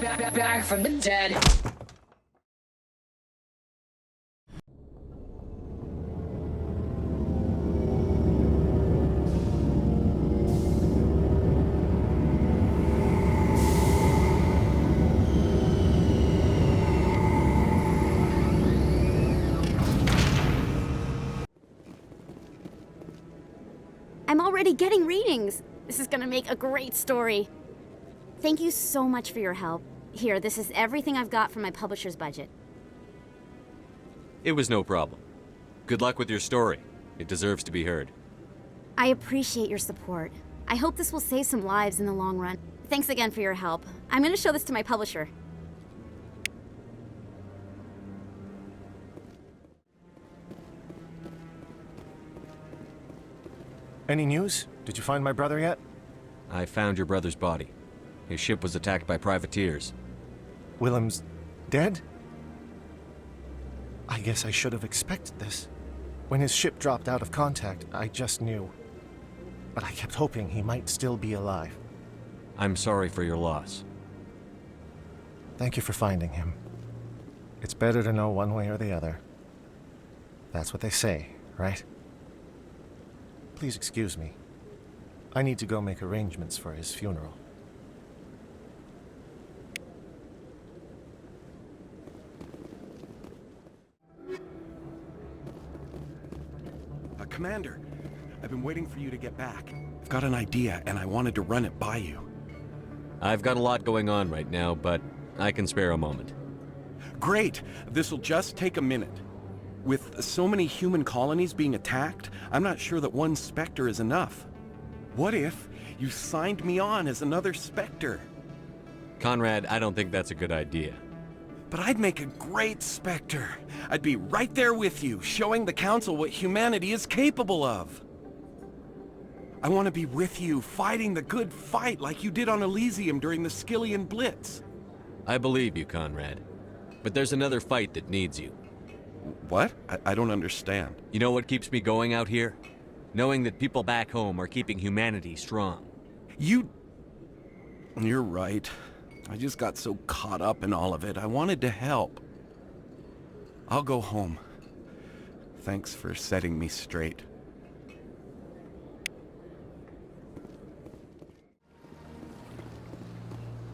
back from the dead. I'm already getting readings. This is gonna make a great story. Thank you so much for your help. Here, this is everything I've got from my publisher's budget. It was no problem. Good luck with your story. It deserves to be heard. I appreciate your support. I hope this will save some lives in the long run. Thanks again for your help. I'm gonna show this to my publisher. Any news? Did you find my brother yet? I found your brother's body. His ship was attacked by privateers. Willem's dead? I guess I should have expected this. When his ship dropped out of contact, I just knew. But I kept hoping he might still be alive. I'm sorry for your loss. Thank you for finding him. It's better to know one way or the other. That's what they say, right? Please excuse me. I need to go make arrangements for his funeral. Commander, I've been waiting for you to get back. I've got an idea, and I wanted to run it by you. I've got a lot going on right now, but I can spare a moment. Great! This'll just take a minute. With so many human colonies being attacked, I'm not sure that one Spectre is enough. What if you signed me on as another Spectre? Conrad, I don't think that's a good idea. But I'd make a great Spectre. I'd be right there with you, showing the Council what humanity is capable of. I want to be with you, fighting the good fight like you did on Elysium during the Skyllian Blitz. I believe you, Conrad. But there's another fight that needs you. What? I don't understand. You know what keeps me going out here? Knowing that people back home are keeping humanity strong. You're right. I just got so caught up in all of it. I wanted to help. I'll go home. Thanks for setting me straight.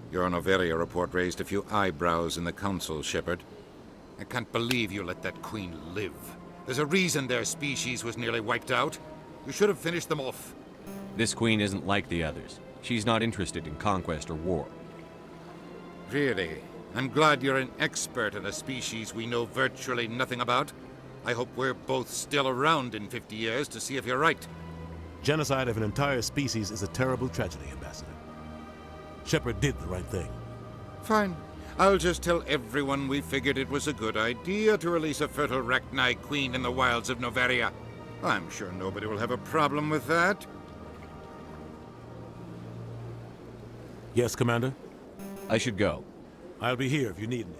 Your Noveria report raised a few eyebrows in the Council, Shepard. I can't believe you let that queen live. There's a reason their species was nearly wiped out. You should have finished them off. This queen isn't like the others. She's not interested in conquest or war. Really? I'm glad you're an expert in a species we know virtually nothing about. I hope we're both still around in 50 years to see if you're right. Genocide of an entire species is a terrible tragedy, Ambassador. Shepard did the right thing. Fine. I'll just tell everyone we figured it was a good idea to release a fertile Rachni queen in the wilds of Noveria. I'm sure nobody will have a problem with that. Yes, Commander? I should go. I'll be here if you need me.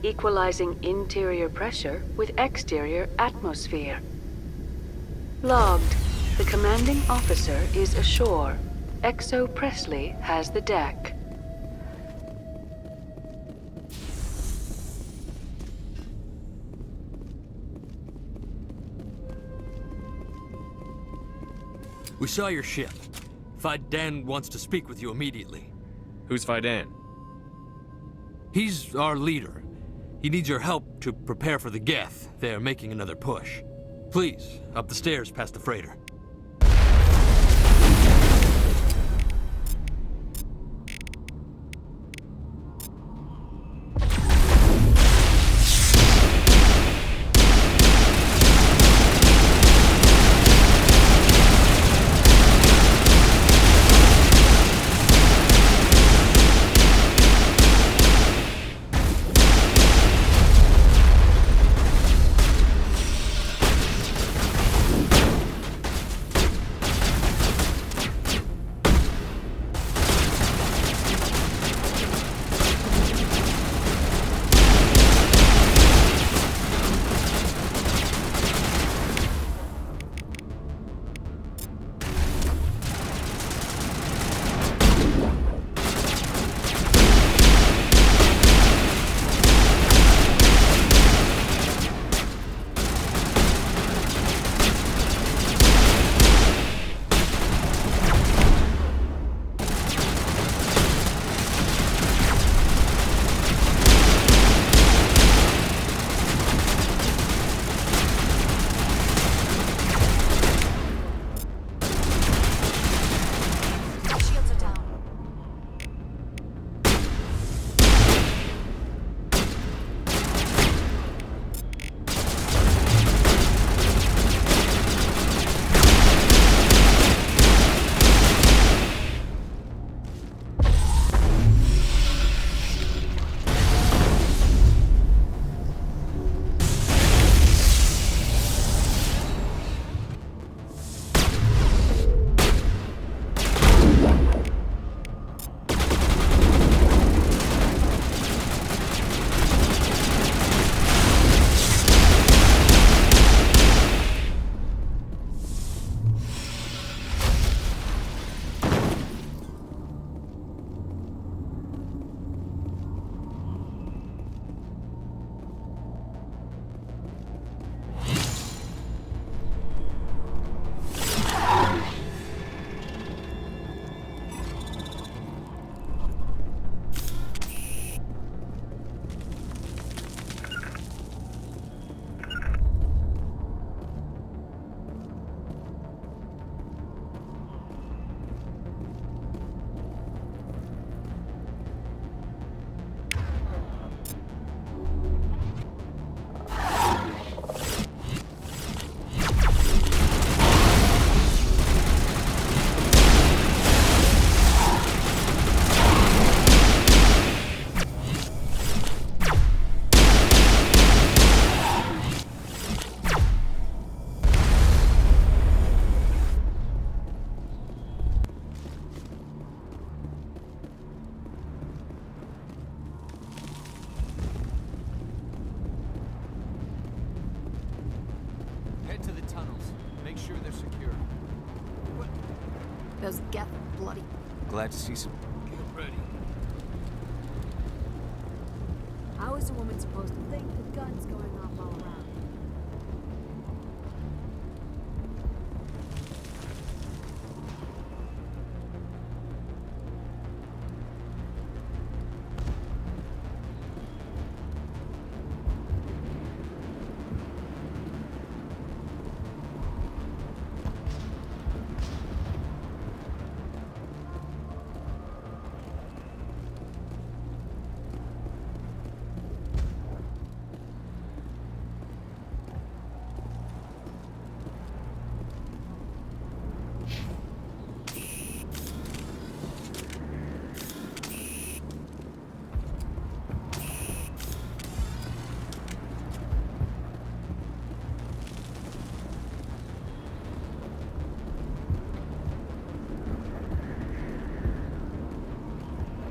Equalizing interior pressure with exterior atmosphere. Logged. The commanding officer is ashore. Exo Presley has the deck. We saw your ship. Fad Dan wants to speak with you immediately. Who's Faidan? He's our leader. He needs your help to prepare for the Geth. They're making another push. Please, up the stairs past the freighter. Head to the tunnels. Make sure they're secure. Those Geth are bloody. Glad to see some. Get ready. How is a woman supposed to think with guns going off all around?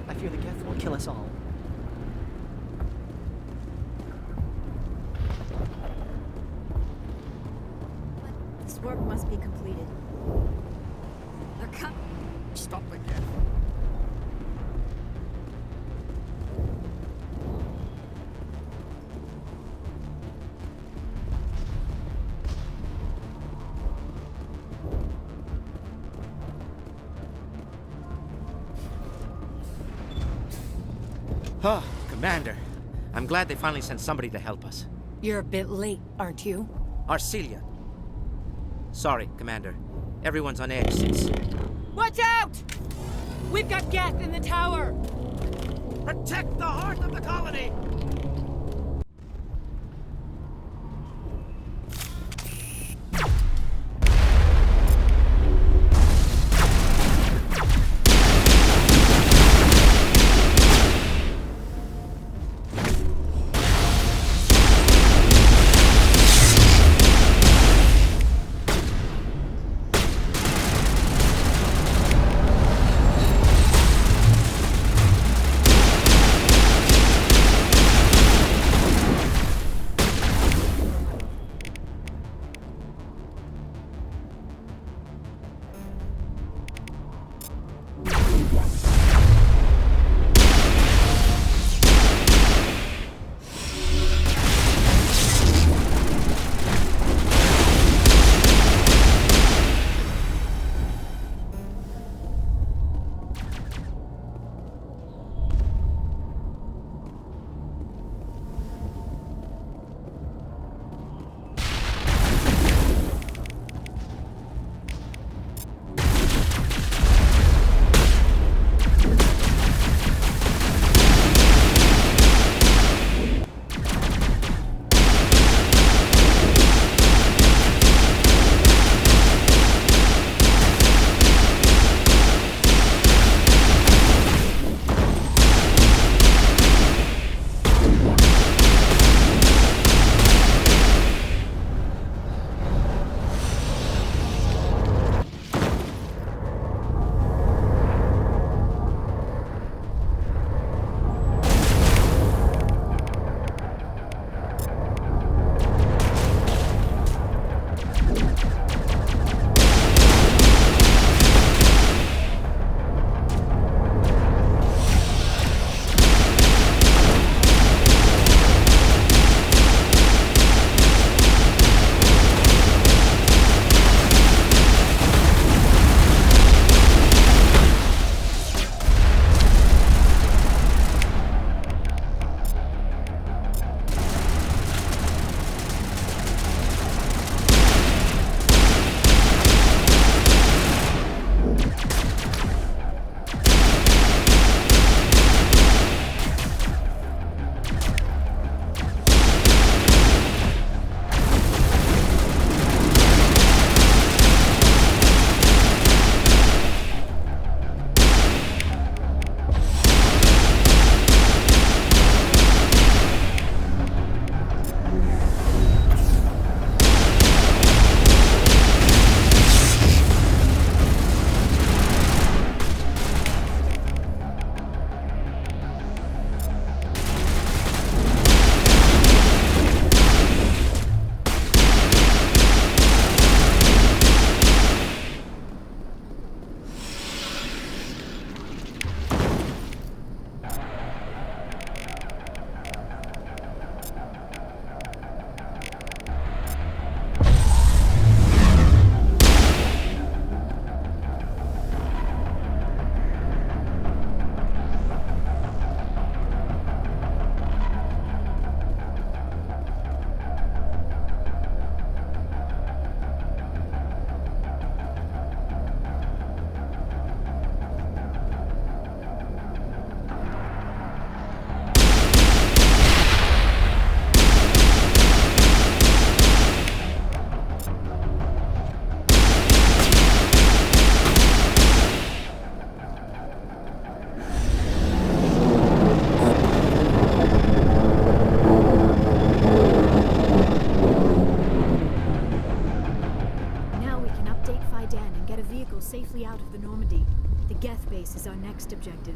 I fear the Geth will kill us all. But this work must be completed. They're coming. Stop the Geth. Oh, Commander. I'm glad they finally sent somebody to help us. You're a bit late, aren't you? Arcelia. Sorry, Commander. Everyone's on edge since... Watch out! We've got Geth in the tower! Protect the heart of the colony! safely out of the Normandy. The Geth base is our next objective.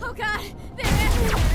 Oh God! They're everywhere!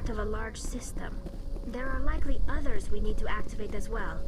part of a large system. There are likely others we need to activate as well.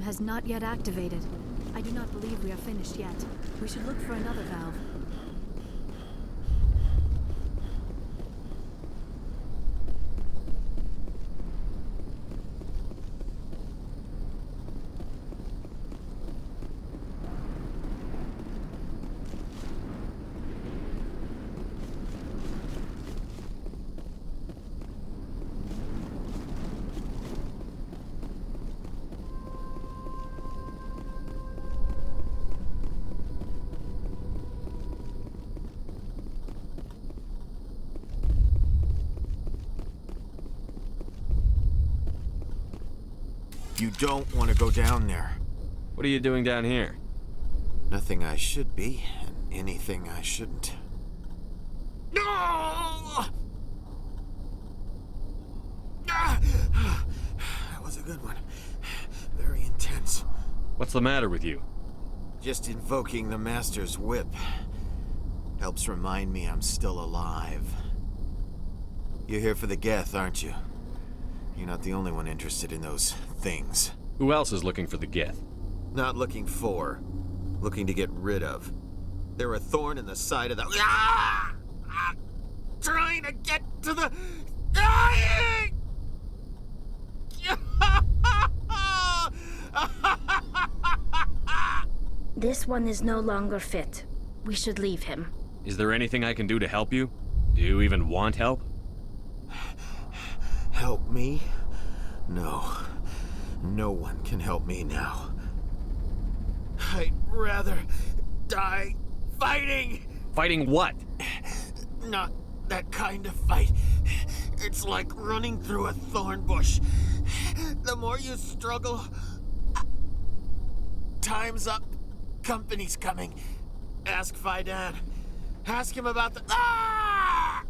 Has not yet activated. I do not believe we are finished yet. We should look for another valve. don't want to go down there. What are you doing down here? Nothing I should be, and anything I shouldn't. No! That was a good one. Very intense. What's the matter with you? Just invoking the Master's whip helps remind me I'm still alive. You're here for the Geth, aren't you? You're not the only one interested in those things. Who else is looking for the Geth? Not looking for. Looking to get rid of. They're a thorn in the side of the... Ah! Ah! Trying to get to the... Dying! This one is no longer fit. We should leave him. Is there anything I can do to help you? Do you even want help? Help me? No. No one can help me now. I'd rather die fighting! Fighting what? Not that kind of fight. It's like running through a thorn bush. The more you struggle... Time's up. Company's coming. Ask Fidan. Ask him about the... Ah!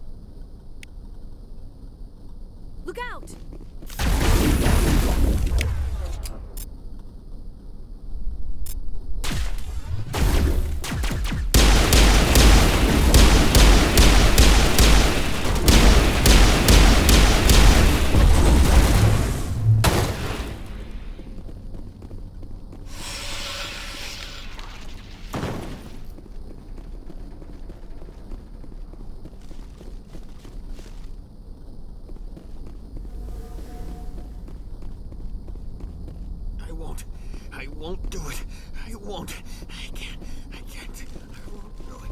Look out! I won't do it. I won't. I can't. I won't do it.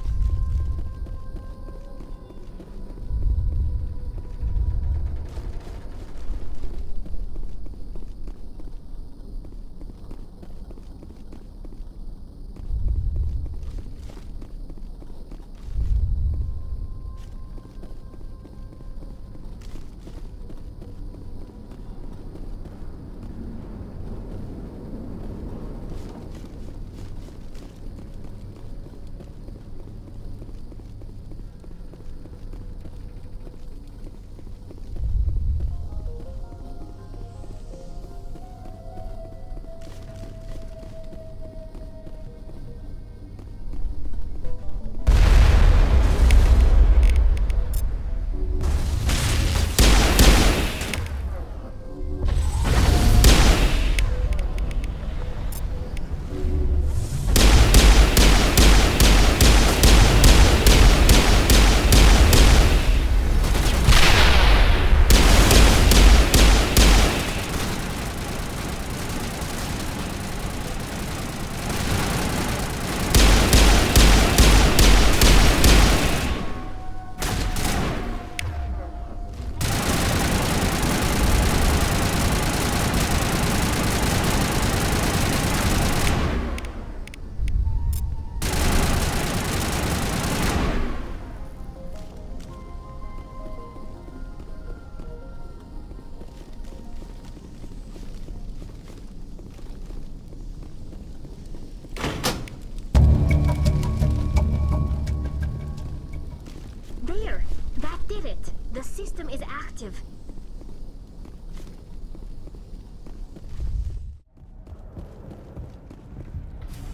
The system is active.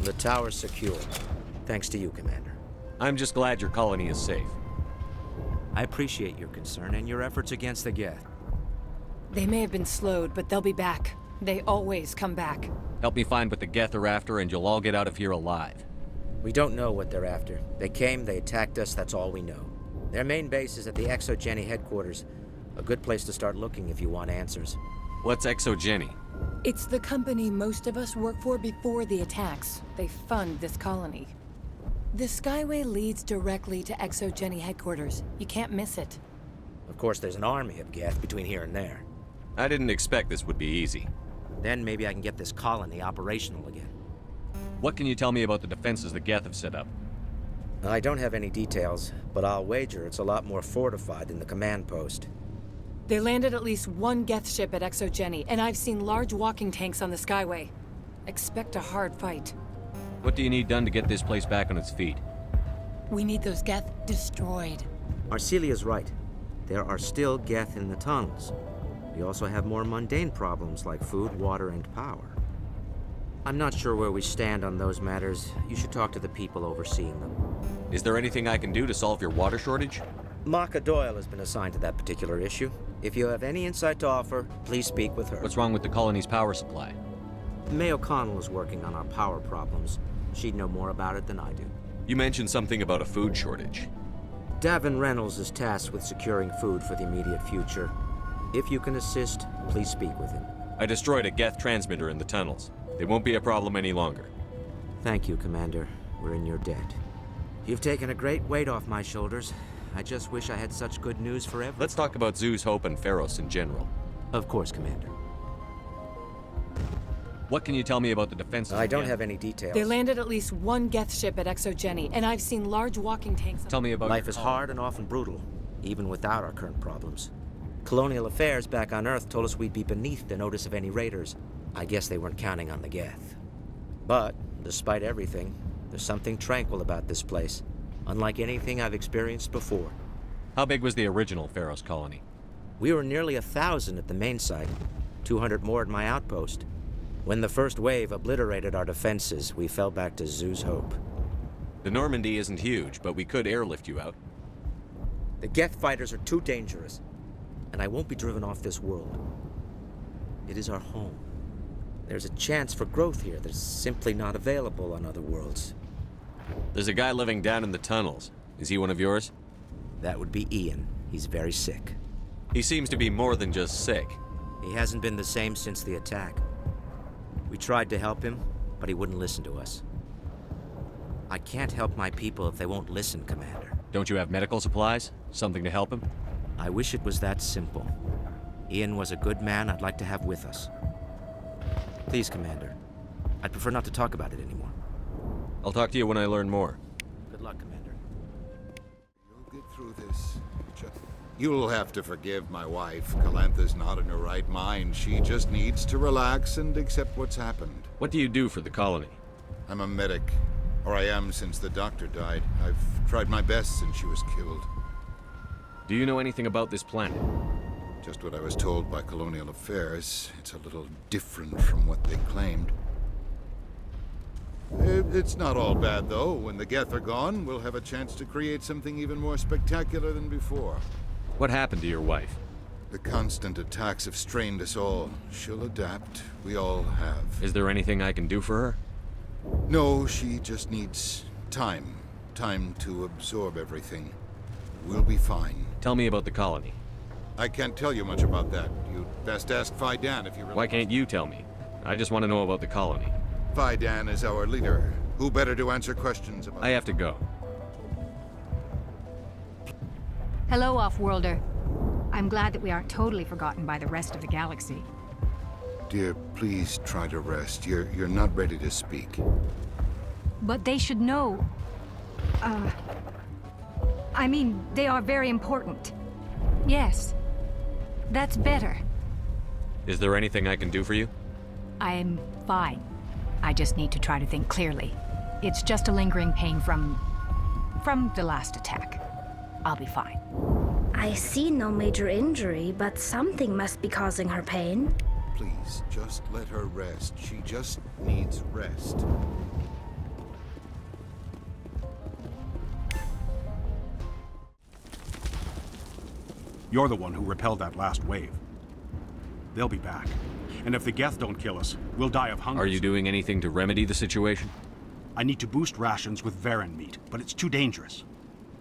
The tower's secure. Thanks to you, Commander. I'm just glad your colony is safe. I appreciate your concern and your efforts against the Geth. They may have been slowed, but they'll be back. They always come back. Help me find what the Geth are after, and you'll all get out of here alive. We don't know what they're after. They came, they attacked us, that's all we know. Their main base is at the Exogeny headquarters. A good place to start looking if you want answers. What's Exogeny? It's the company most of us work for before the attacks. They fund this colony. The Skyway leads directly to Exogeny headquarters. You can't miss it. Of course, there's an army of Geth between here and there. I didn't expect this would be easy. Then maybe I can get this colony operational again. What can you tell me about the defenses the Geth have set up? I don't have any details, but I'll wager it's a lot more fortified than the command post. They landed at least one Geth ship at ExoGeni, and I've seen large walking tanks on the Skyway. Expect a hard fight. What do you need done to get this place back on its feet? We need those Geth destroyed. Arcelia's right. There are still Geth in the tunnels. We also have more mundane problems like food, water, and power. I'm not sure where we stand on those matters. You should talk to the people overseeing them. Is there anything I can do to solve your water shortage? Maka Doyle has been assigned to that particular issue. If you have any insight to offer, please speak with her. What's wrong with the colony's power supply? May O'Connell is working on our power problems. She'd know more about it than I do. You mentioned something about a food shortage. Davin Reynolds is tasked with securing food for the immediate future. If you can assist, please speak with him. I destroyed a Geth transmitter in the tunnels. It won't be a problem any longer. Thank you, Commander. We're in your debt. You've taken a great weight off my shoulders. I just wish I had such good news for everyone. Let's talk about Zoo's Hope and Feros in general. Of course, Commander. What can you tell me about the defenses? I don't have any details. They landed at least one Geth ship at ExoGeni, and I've seen large walking tanks. Tell me about Life is hard and often brutal, even without our current problems. Colonial affairs back on Earth told us we'd be beneath the notice of any raiders. I guess they weren't counting on the Geth. But, despite everything, there's something tranquil about this place, unlike anything I've experienced before. How big was the original Feros colony? We were nearly 1,000 at the main site, 200 more at my outpost. When the first wave obliterated our defenses, we fell back to Zoo's Hope. The Normandy isn't huge, but we could airlift you out. The Geth fighters are too dangerous, and I won't be driven off this world. It is our home. There's a chance for growth here that's simply not available on other worlds. There's a guy living down in the tunnels. Is he one of yours? That would be Ian. He's very sick. He seems to be more than just sick. He hasn't been the same since the attack. We tried to help him, but he wouldn't listen to us. I can't help my people if they won't listen, Commander. Don't you have medical supplies? Something to help him? I wish it was that simple. Ian was a good man I'd like to have with us. Please, Commander. I'd prefer not to talk about it anymore. I'll talk to you when I learn more. Good luck, Commander. You'll get through this. You'll have to forgive my wife. Calantha's not in her right mind. She just needs to relax and accept what's happened. What do you do for the colony? I'm a medic. Or I am since the doctor died. I've tried my best since she was killed. Do you know anything about this planet? Just what I was told by Colonial Affairs. It's a little different from what they claimed. It's not all bad, though. When the Geth are gone, we'll have a chance to create something even more spectacular than before. What happened to your wife? The constant attacks have strained us all. She'll adapt. We all have. Is there anything I can do for her? No, she just needs time. Time to absorb everything. We'll be fine. Tell me about the colony. I can't tell you much about that. You'd best ask Fidan if you really... Why can't you tell me? I just want to know about the colony. Fidan is our leader. Who better to answer questions about... I have to go. Hello, Off-Worlder. I'm glad that we aren't totally forgotten by the rest of the galaxy. Dear, please try to rest. You're not ready to speak. But they should know. I mean, they are very important. Yes. That's better. Is there anything I can do for you? I'm fine. I just need to try to think clearly. It's just a lingering pain from the last attack. I'll be fine. I see no major injury, but something must be causing her pain. Please, just let her rest. She just needs rest. You're the one who repelled that last wave. They'll be back. And if the Geth don't kill us, we'll die of hunger. Are you doing anything to remedy the situation? I need to boost rations with Varen meat, but it's too dangerous.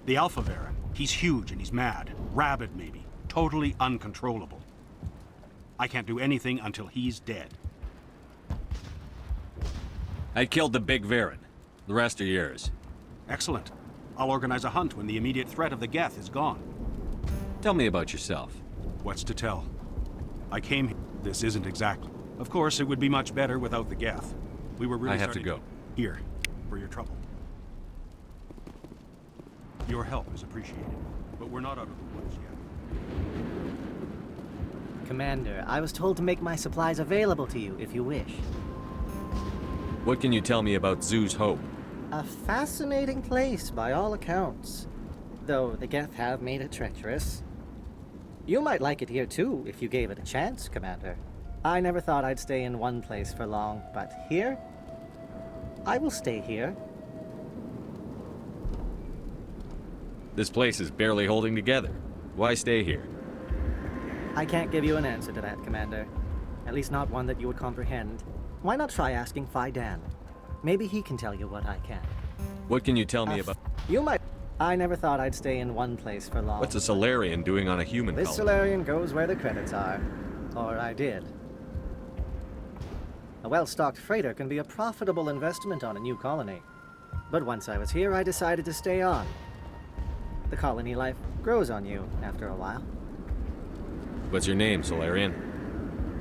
The Alpha Varen, he's huge and he's mad. Rabid, maybe. Totally uncontrollable. I can't do anything until he's dead. I killed the big Varen. The rest are yours. Excellent. I'll organize a hunt when the immediate threat of the Geth is gone. Tell me about yourself. What's to tell? I came here. This isn't exactly. Of course, it would be much better without the Geth. We were really I have to go. Here, for your trouble. Your help is appreciated, but we're not out of the woods yet. Commander, I was told to make my supplies available to you if you wish. What can you tell me about Zoo's Hope? A fascinating place by all accounts, though the Geth have made it treacherous. You might like it here too if you gave it a chance, Commander. I never thought I'd stay in one place for long, but here? I will stay here. This place is barely holding together. Why stay here? I can't give you an answer to that, Commander. At least not one that you would comprehend. Why not try asking Phi Dan? Maybe he can tell you what I can. What can you tell me about... You might... I never thought I'd stay in one place for long. What's a Solarian doing on a human This colony? Solarian goes where the credits are. Or I did. A well-stocked freighter can be a profitable investment on a new colony. But once I was here, I decided to stay on. The colony life grows on you after a while. What's your name, Solarian?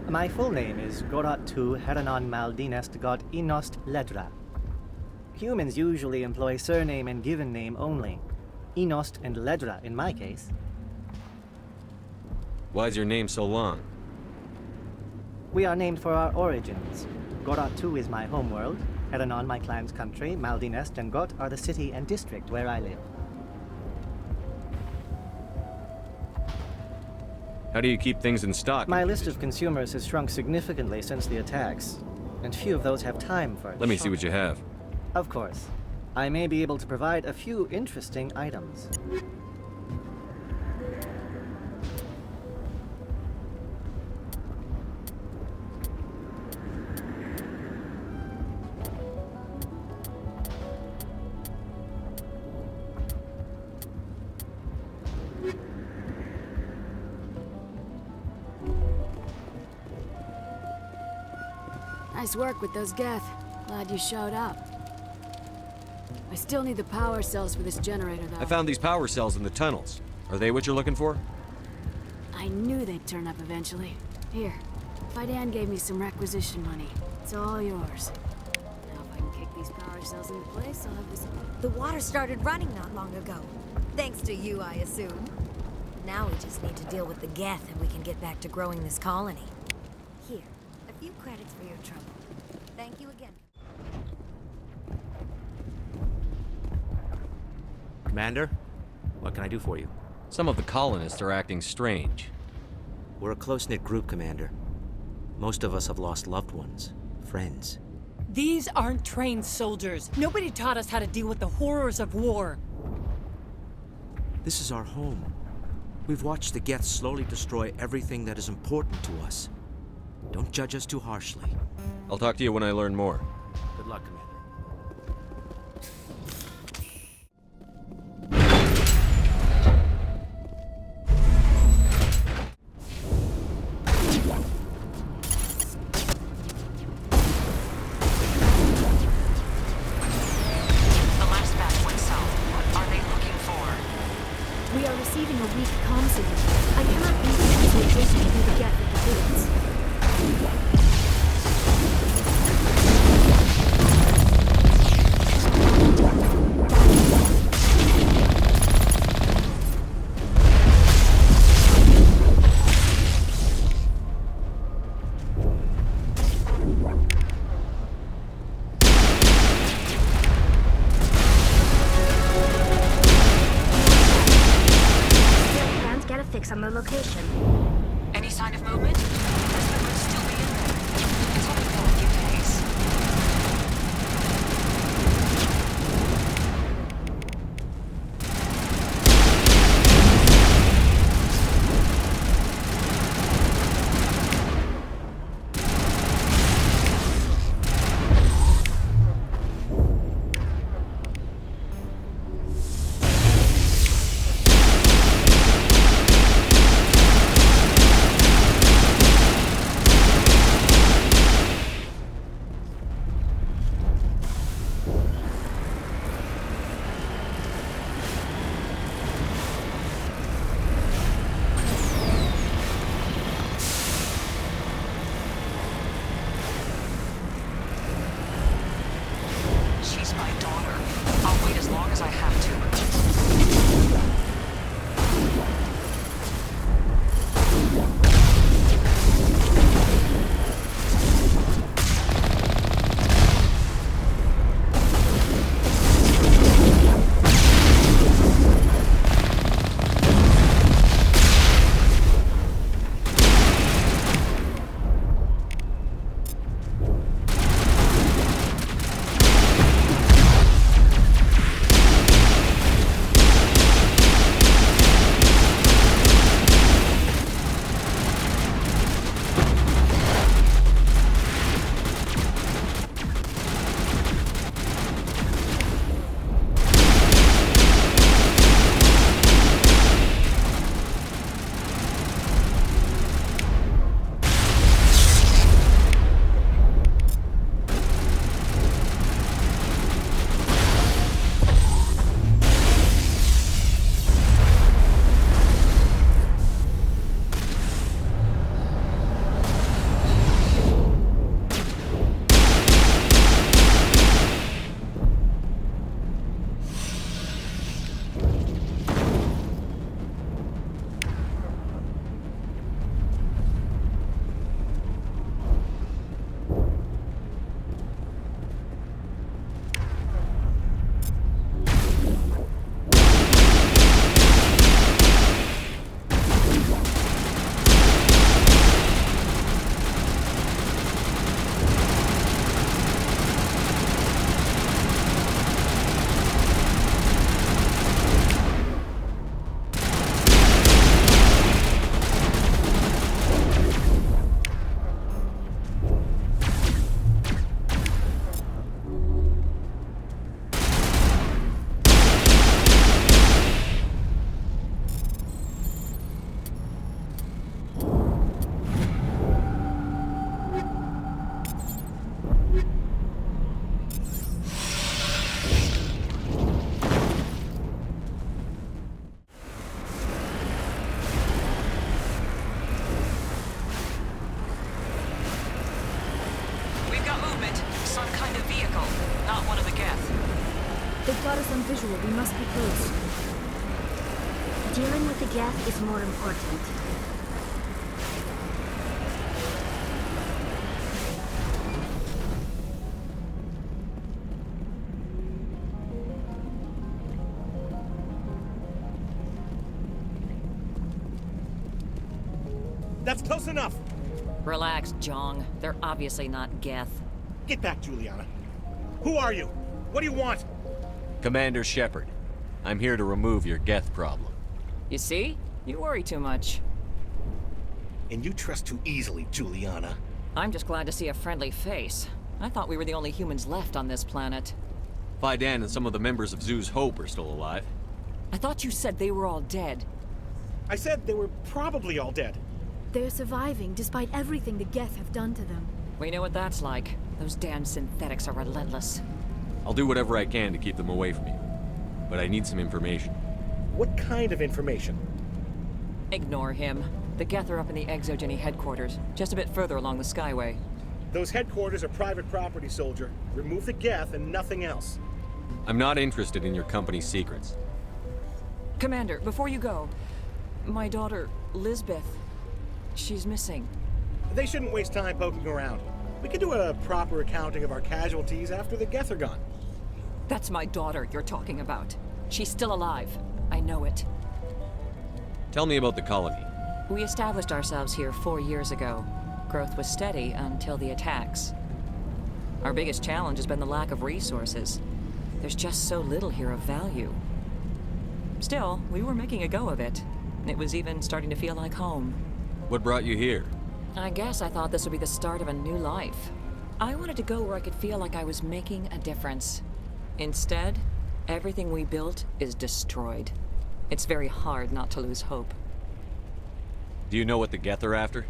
My full name is Goratu Heranon Maldinest God Inost Ledra. Humans usually employ surname and given name only. Inost and Ledra in my case. Why is your name so long? We are named for our origins. Goratu is my homeworld, Heranon my clan's country, Maldinest and Got are the city and district where I live. How do you keep things in stock? My list of consumers has shrunk significantly since the attacks, and few of those have time for it. Let me see what you have. Of course. I may be able to provide a few interesting items. Nice work with those Geth. Glad you showed up. I still need the power cells for this generator, though. I found these power cells in the tunnels. Are they what you're looking for? I knew they'd turn up eventually. Here, Phi Dan gave me some requisition money. It's all yours. Now if I can kick these power cells into place, I'll have this... The water started running not long ago. Thanks to you, I assume. Now we just need to deal with the Geth and we can get back to growing this colony. Here, a few credits for your trouble. Thank you again. Commander, what can I do for you? Some of the colonists are acting strange. We're a close-knit group, Commander. Most of us have lost loved ones, friends. These aren't trained soldiers. Nobody taught us how to deal with the horrors of war. This is our home. We've watched the Geth slowly destroy everything that is important to us. Don't judge us too harshly. I'll talk to you when I learn more. Good luck, Commander. The last batch went south. What are they looking for? We are receiving a weak comm signal. I cannot read the transmission through the Geth interference. Can't get a fix on the location. Any sign of movement? This could still be in there. It's only been a few days. They've got us on visual. We must be close. Dealing with the Geth is more important. That's close enough! Relax, Jong. They're obviously not Geth. Get back, Juliana. Who are you? What do you want? Commander Shepard. I'm here to remove your Geth problem. You see? You worry too much. And you trust too easily, Juliana. I'm just glad to see a friendly face. I thought we were the only humans left on this planet. Fidan and some of the members of Zoo's Hope are still alive. I thought you said they were all dead. I said they were probably all dead. They're surviving despite everything the Geth have done to them. We know what that's like. Those damn synthetics are relentless. I'll do whatever I can to keep them away from you. But I need some information. What kind of information? Ignore him. The Geth are up in the Exogeny headquarters, just a bit further along the Skyway. Those headquarters are private property, soldier. Remove the Geth and nothing else. I'm not interested in your company's secrets. Commander, before you go, my daughter, Lisbeth, she's missing. They shouldn't waste time poking around. We can do a proper accounting of our casualties after the Geth are gone. That's my daughter you're talking about. She's still alive. I know it. Tell me about the colony. We established ourselves here 4 years ago. Growth was steady until the attacks. Our biggest challenge has been the lack of resources. There's just so little here of value. Still, we were making a go of it. It was even starting to feel like home. What brought you here? I guess I thought this would be the start of a new life. I wanted to go where I could feel like I was making a difference. Instead, everything we built is destroyed. It's very hard not to lose hope. Do you know what the Geth are after?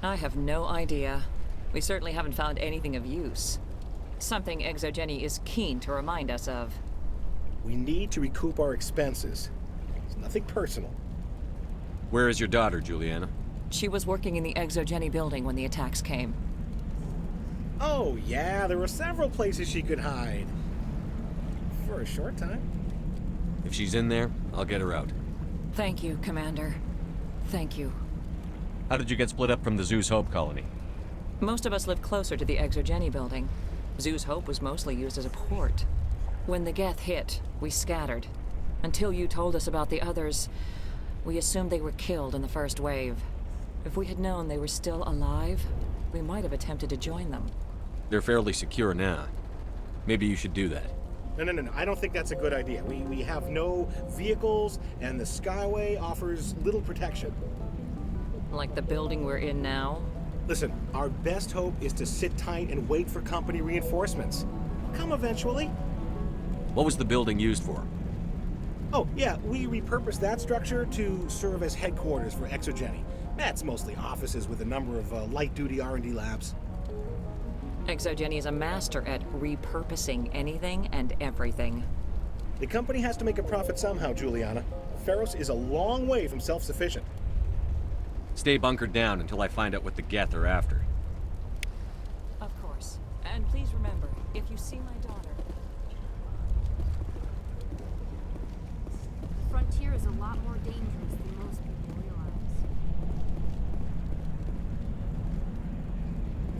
I have no idea. We certainly haven't found anything of use. Something Exogeny is keen to remind us of. We need to recoup our expenses. It's nothing personal. Where is your daughter, Juliana? She was working in the Exogeny building when the attacks came. Oh, yeah, there were several places she could hide. For a short time. If she's in there, I'll get her out. Thank you, Commander. Thank you. How did you get split up from the Zoo's Hope colony? Most of us lived closer to the Exogeny building. Zoo's Hope was mostly used as a port. When the Geth hit, we scattered. Until you told us about the others, we assumed they were killed in the first wave. If we had known they were still alive, we might have attempted to join them. They're fairly secure now. Maybe you should do that. No. I don't think that's a good idea. We have no vehicles, and the Skyway offers little protection. Like the building we're in now? Listen, our best hope is to sit tight and wait for company reinforcements. Come eventually. What was the building used for? Oh, yeah, we repurposed that structure to serve as headquarters for Exogeny. That's mostly offices with a number of light-duty R&D labs. Exogeny is a master at repurposing anything and everything. The company has to make a profit somehow, Juliana. Feros is a long way from self-sufficient. Stay bunkered down until I find out what the Geth are after. Of course. And please remember, if you see my daughter... The frontier is a lot more dangerous than most people realize.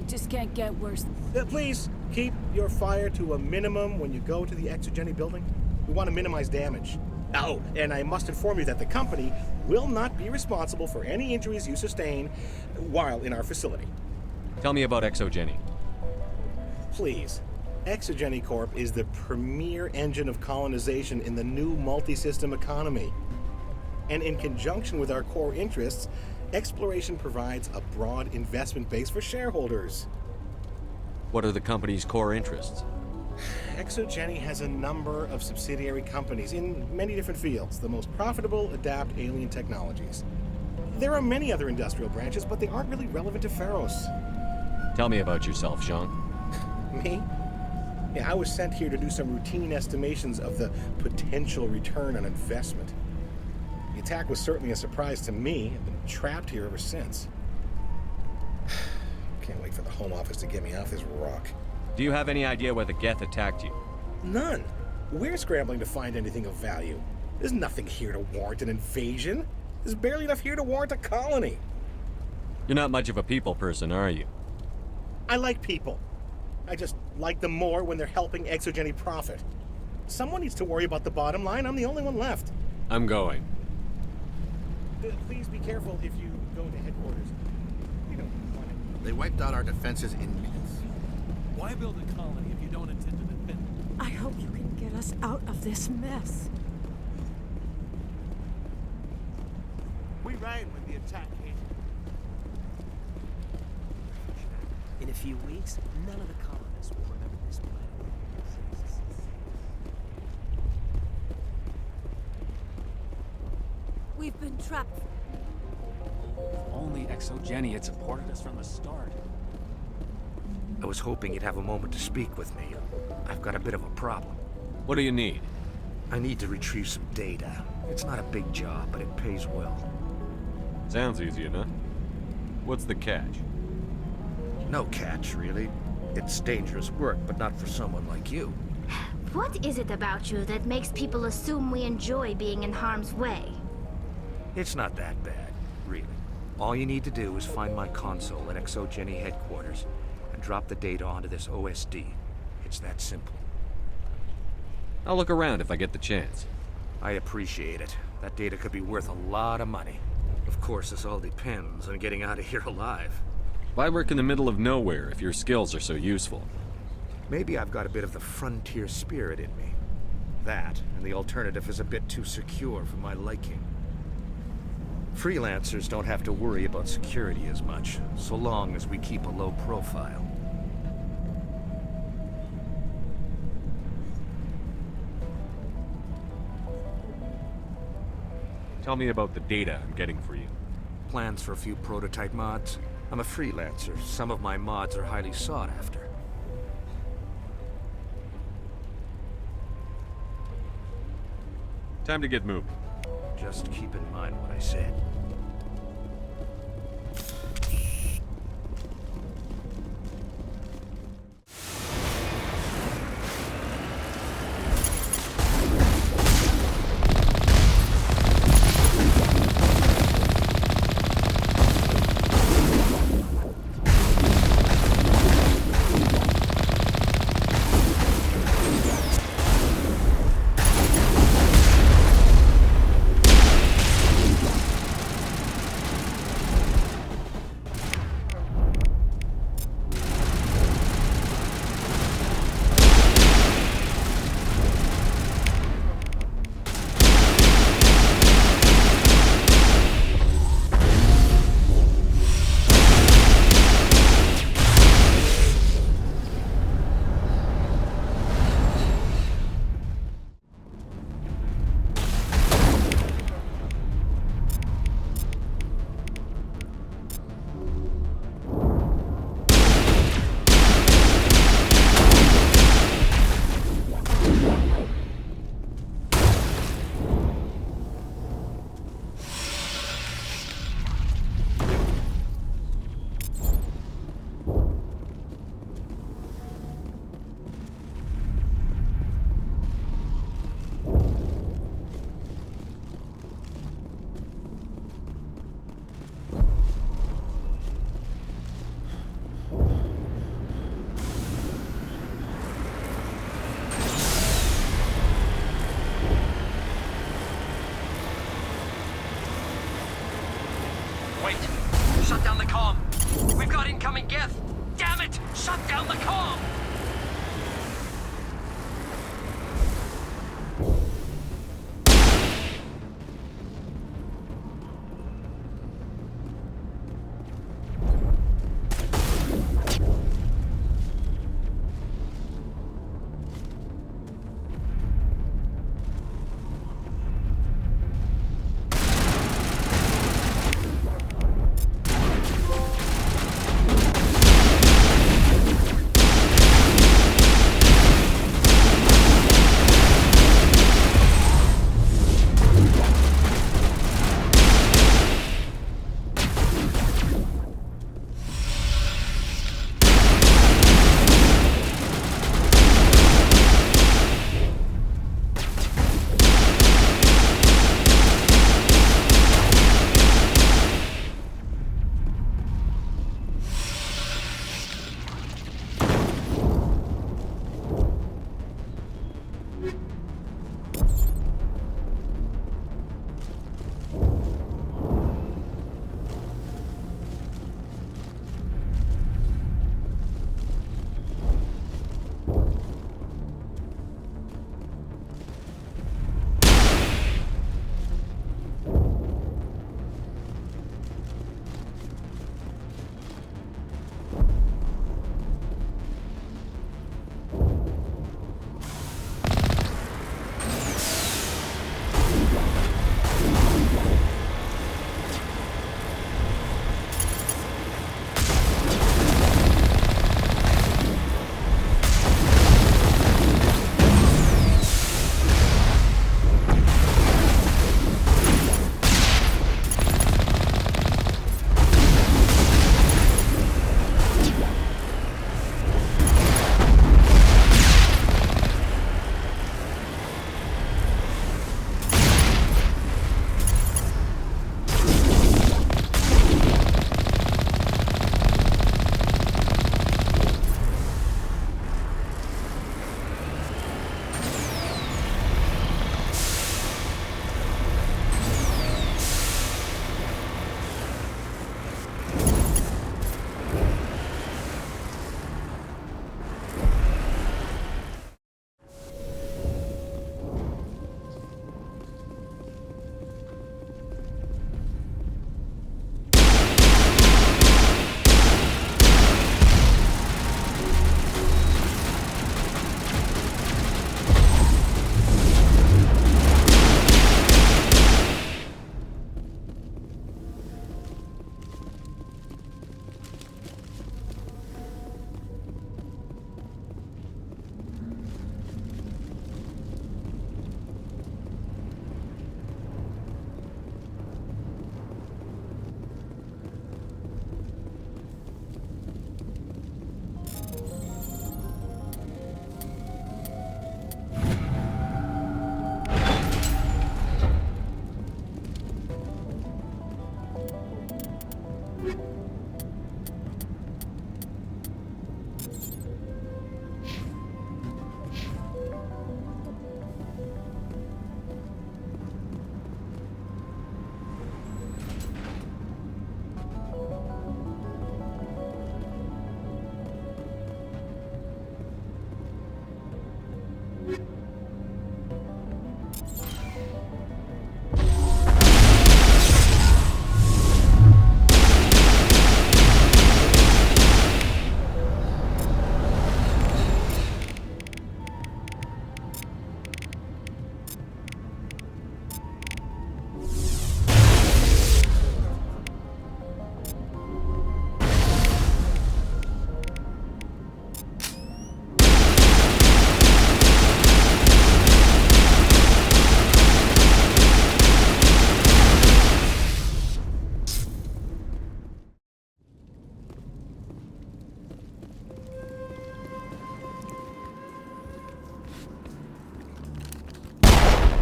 It just can't get worse. Please, keep your fire to a minimum when you go to the Exogeny building. We want to minimize damage. Oh, and I must inform you that the company will not be responsible for any injuries you sustain while in our facility. Tell me about Exogeny. Please. Exogeny Corp is the premier engine of colonization in the new multi-system economy. And in conjunction with our core interests, exploration provides a broad investment base for shareholders. What are the company's core interests? Exogeny has a number of subsidiary companies in many different fields. The most profitable adapt alien technologies. There are many other industrial branches, but they aren't really relevant to Feros. Tell me about yourself, Jean. Me? Yeah, I was sent here to do some routine estimations of the potential return on investment. The attack was certainly a surprise to me. I've been trapped here ever since. Can't wait for the Home Office to get me off this rock. Do you have any idea why the Geth attacked you? None. We're scrambling to find anything of value. There's nothing here to warrant an invasion. There's barely enough here to warrant a colony. You're not much of a people person, are you? I like people. I just like them more when they're helping Exogeny profit. Someone needs to worry about the bottom line. I'm the only one left. I'm going. Please be careful if you go to headquarters. We don't want it. They wiped out our defenses in minutes. Why build a colony if you don't intend to defend it? I hope you can get us out of this mess. We ran when the attack hit. In a few weeks, none of the colonists will remember this planet. We've been trapped. If only Exogeny had supported us from the start. I was hoping you'd have a moment to speak with me. I've got a bit of a problem. What do you need? I need to retrieve some data. It's not a big job, but it pays well. Sounds easy enough. What's the catch? No catch, really. It's dangerous work, but not for someone like you. What is it about you that makes people assume we enjoy being in harm's way? It's not that bad, really. All you need to do is find my console at Exogeny headquarters and drop the data onto this OSD. It's that simple. I'll look around if I get the chance. I appreciate it. That data could be worth a lot of money. Of course, this all depends on getting out of here alive. Why work in the middle of nowhere if your skills are so useful? Maybe I've got a bit of the frontier spirit in me. That, and the alternative is a bit too secure for my liking. Freelancers don't have to worry about security as much, so long as we keep a low profile. Tell me about the data I'm getting for you. Plans for a few prototype mods? I'm a freelancer. Some of my mods are highly sought after. Time to get moving. Just keep in mind what I said. Wait! Shut down the comm! We've got incoming Geth! Damn it! Shut down the comm!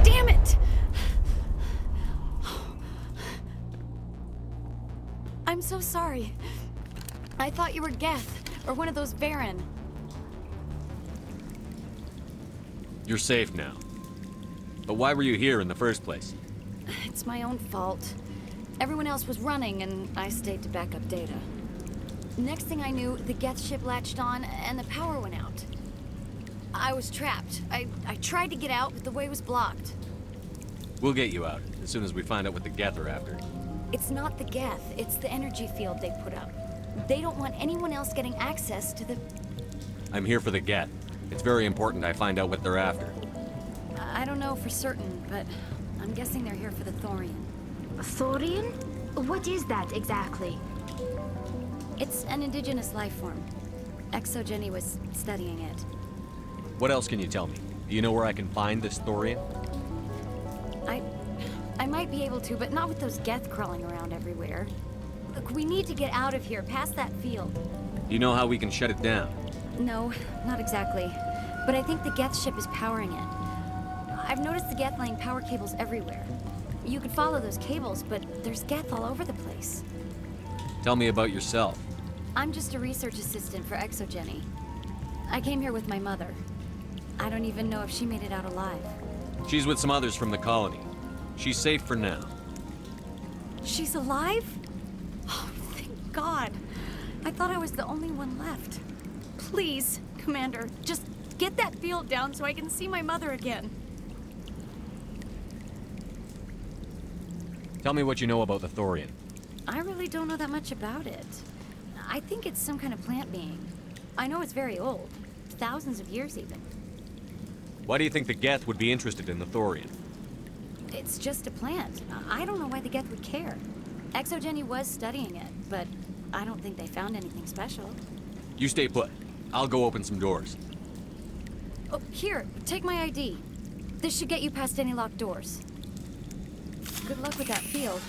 Damn it! I'm so sorry. I thought you were Geth, or one of those Varen. You're safe now. But why were you here in the first place? It's my own fault. Everyone else was running, and I stayed to back up data. Next thing I knew, the Geth ship latched on, and the power went out. I was trapped. I tried to get out, but the way was blocked. We'll get you out, as soon as we find out what the Geth are after. It's not the Geth, it's the energy field they put up. They don't want anyone else getting access to the... I'm here for the Geth. It's very important I find out what they're after. I don't know for certain, but I'm guessing they're here for the Thorian. Thorian? What is that exactly? It's an indigenous life form. Exogeny was studying it. What else can you tell me? Do you know where I can find this Thorian? I might be able to, but not with those Geth crawling around everywhere. Look, we need to get out of here, past that field. Do you know how we can shut it down? No, not exactly. But I think the Geth ship is powering it. I've noticed the Geth laying power cables everywhere. You could follow those cables, but there's Geth all over the place. Tell me about yourself. I'm just a research assistant for Exogeny. I came here with my mother. I don't even know if she made it out alive. She's with some others from the colony. She's safe for now. She's alive? Oh, thank God. I thought I was the only one left. Please, Commander, just get that field down so I can see my mother again. Tell me what you know about the Thorian. I really don't know that much about it. I think it's some kind of plant being. I know it's very old. Thousands of years even. Why do you think the Geth would be interested in the Thorian? It's just a plant. I don't know why the Geth would care. Exogeny was studying it, but I don't think they found anything special. You stay put. I'll go open some doors. Oh, here, take my ID. This should get you past any locked doors. Good luck with that field.